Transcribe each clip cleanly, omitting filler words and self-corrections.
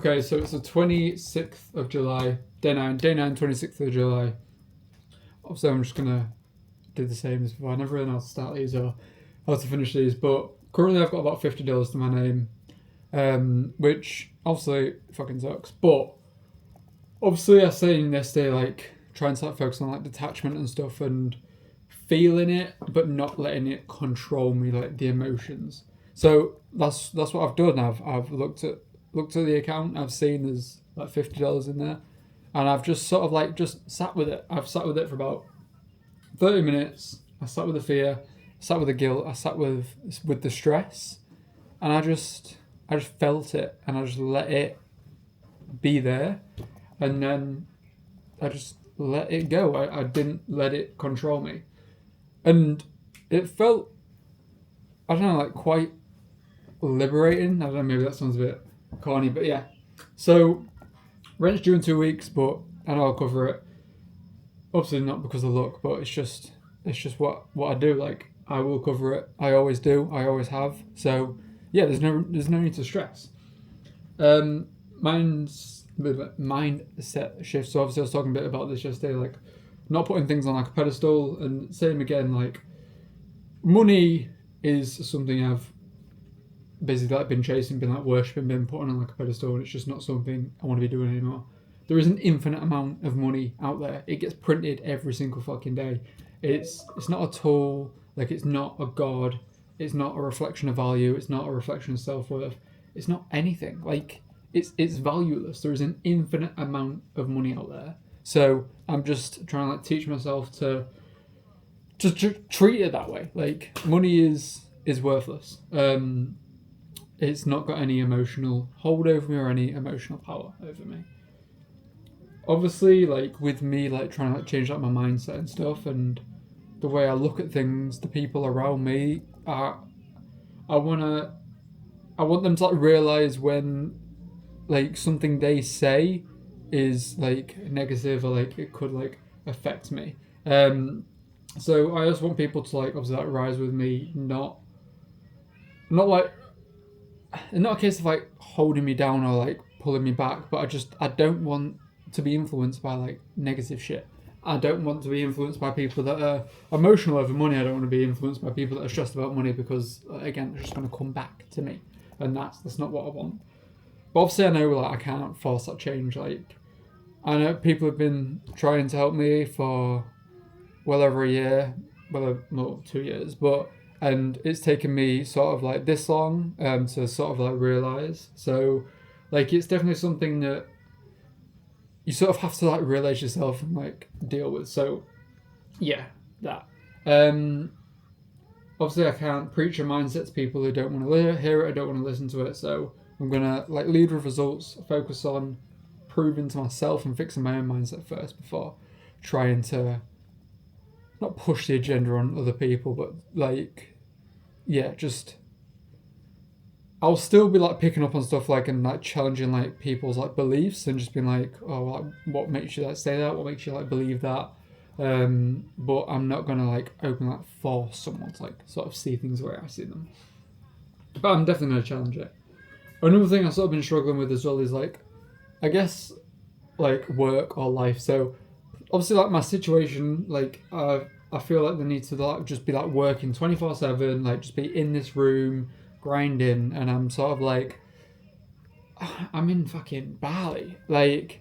Okay, so it's the 26th of July, day 9, 26th of July. Obviously, I'm just going to do the same as before. I never really know how to start these or how to finish these, but currently I've got about $50 to my name, which obviously fucking sucks. But obviously, I say in this day, like, trying to focus on like detachment and stuff and feeling it, but not letting it control me, like the emotions. So that's what I've done. I've looked at the account. I've seen there's like $50 in there, and I've just sort of like just sat with it. I've sat with it for about 30 minutes. I sat with the fear, sat with the guilt, I sat with the stress, and I just felt it, and I just let it be there, and then I just let it go. I didn't let it control me, and it felt, I don't know, like quite liberating. I don't know, maybe that sounds a bit corny, but yeah. So rent's due in 2 weeks, but I know I'll cover it. Obviously not because of luck, but it's just what I do. Like, I will cover it. I always do. I always have. So yeah, there's no need to stress. Mindset shift. So obviously I was talking a bit about this yesterday, like not putting things on like a pedestal, and same again, like money is something I've basically like been chasing, been like worshipping, been putting on like a pedestal, and it's just not something I want to be doing anymore. There is an infinite amount of money out there. It gets printed every single fucking day. It's not a tool, like it's not a god, it's not a reflection of value, it's not a reflection of self-worth, it's not anything. Like it's valueless. There is an infinite amount of money out there. So I'm just trying to like teach myself to treat it that way. Like money is worthless. It's not got any emotional hold over me or any emotional power over me. Obviously, like with me, like trying to like change like my mindset and stuff, and the way I look at things, the people around me, I want them to like realize when like something they say is like negative, or like it could like affect me. So I just want people to like obviously like rise with me, not like, not a case of like holding me down or like pulling me back, but I don't want to be influenced by like negative shit. I don't want to be influenced by people that are emotional over money. I don't want to be influenced by people that are stressed about money, because again, it's just going to come back to me, and that's not what I want. But obviously, I know like I can't force that change. Like, I know people have been trying to help me for well over a year, well, 2 years, and it's taken me sort of like this long to sort of like realize. So like it's definitely something that you sort of have to like realize yourself and like deal with. So yeah, that. Obviously I can't preach a mindset to people who don't want to hear it or don't want to listen to it. So I'm gonna like lead with results, focus on proving to myself and fixing my own mindset first before trying to not push the agenda on other people, but like, yeah, just I'll still be like picking up on stuff like and like challenging like people's like beliefs and just being like, oh, like, what makes you like say that? What makes you like believe that? But I'm not gonna like open force someone to like sort of see things the way I see them. But I'm definitely gonna challenge it. Another thing I've sort of been struggling with as well is like, I guess like work or life. So obviously like my situation, like I feel like the need to like just be like working 24/7, like just be in this room grinding, and I'm sort of like, I'm in fucking Bali. Like,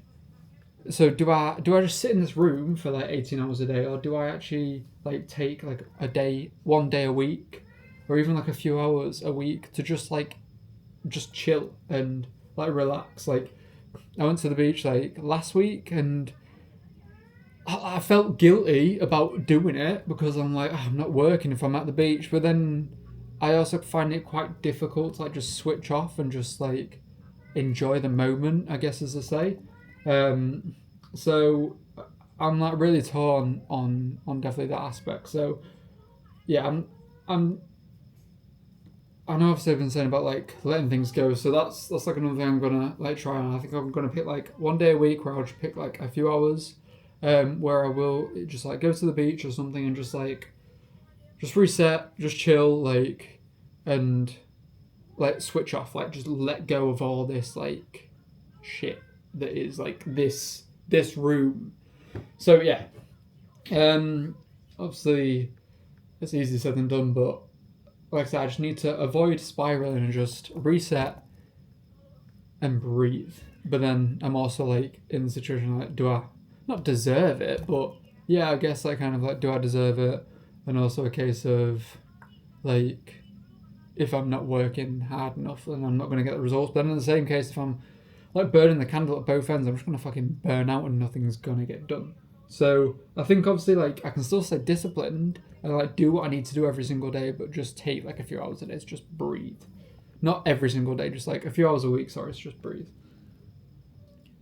so do I just sit in this room for like 18 hours a day, or do I actually like take like a day, 1 day a week, or even like a few hours a week to just chill and like relax? Like, I went to the beach like last week, and I felt guilty about doing it because I'm like, oh, I'm not working if I'm at the beach, but then I also find it quite difficult to like just switch off and just like enjoy the moment, I guess, as I say. So I'm like really torn on definitely that aspect. So yeah, I know obviously I've been saying about like letting things go. So that's like another thing I'm gonna like try on. I think I'm gonna pick like 1 day a week where I'll just pick like a few hours, where I will just like go to the beach or something and just like just reset, just chill, and like switch off, like just let go of all this like shit that is like this room. So yeah, obviously it's easier said than done, but like I said, I just need to avoid spiraling and just reset and breathe. But then I'm also like in the situation like, do I not deserve it? But yeah, I guess like kind of like, do I deserve it? And also a case of like, if I'm not working hard enough, then I'm not going to get the results. But in the same case, if I'm like burning the candle at both ends, I'm just going to fucking burn out and nothing's going to get done. So I think obviously like I can still stay disciplined and like do what I need to do every single day, but just take like a few hours a day to just breathe. Not every single day, just like a few hours a week, sorry, to just breathe.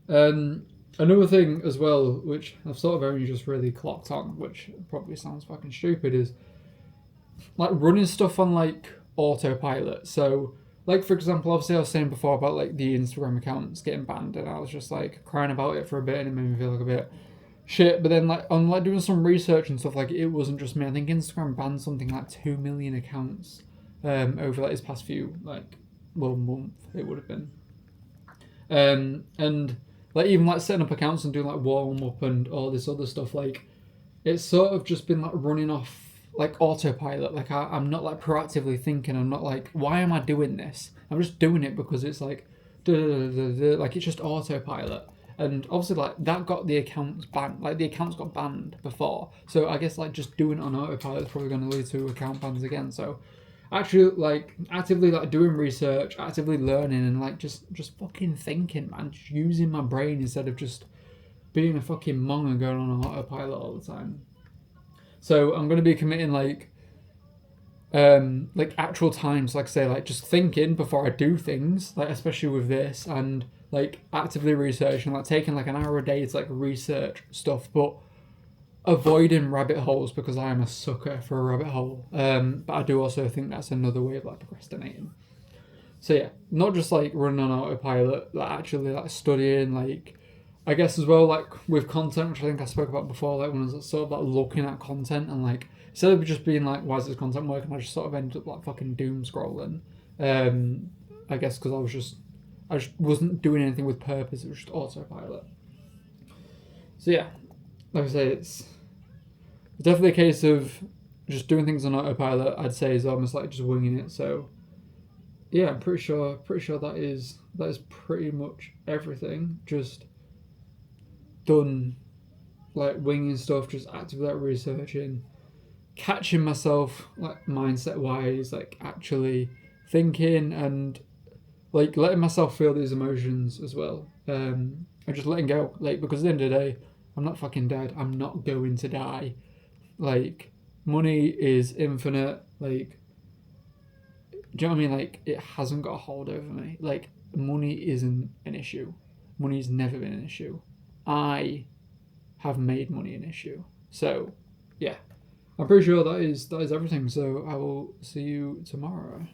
Another thing as well, which I've sort of only just really clocked on, which probably sounds fucking stupid, is like running stuff on like autopilot. So like for example, obviously I was saying before about like the Instagram accounts getting banned, and I was just like crying about it for a bit, and it made me feel like a bit shit. But then like on like doing some research and stuff, like it wasn't just me. I think Instagram banned something like 2 million accounts over like this past few month it would have been. And like even like setting up accounts and doing like warm up and all this other stuff, like it's sort of just been like running off like autopilot. Like I'm not like proactively thinking. I'm not like, why am I doing this? I'm just doing it because it's like, like it's just autopilot. And obviously like that got the accounts banned. Like the accounts got banned before. So I guess like just doing it on autopilot is probably going to lead to account bans again. So actually like actively like doing research, actively learning, and like just fucking thinking, man. Just using my brain instead of just being a fucking mong and going on autopilot all the time. So I'm going to be committing like actual times, like say like just thinking before I do things, like especially with this, and like actively researching, like taking like an hour a day to like research stuff, but avoiding rabbit holes because I am a sucker for a rabbit hole. But I do also think that's another way of like procrastinating. So yeah, not just like running on autopilot, like actually like studying, like I guess as well like with content, which I think I spoke about before, like when I was sort of like looking at content and like instead of just being like, why is this content working, I just sort of ended up like fucking doom scrolling. I guess because I just wasn't doing anything with purpose, it was just autopilot. So yeah, like I say, it's definitely a case of just doing things on autopilot. I'd say is almost like just winging it. So yeah, I'm pretty sure that is pretty much everything. Just done like winging stuff, just actively like researching, catching myself like mindset wise, like actually thinking and like letting myself feel these emotions as well. And just letting go, like because at the end of the day, I'm not fucking dead. I'm not going to die. Like money is infinite. Like, do you know what I mean? Like it hasn't got a hold over me. Like money isn't an issue. Money's never been an issue. I have made money an issue. So, yeah, I'm pretty sure that is everything. So I will see you tomorrow.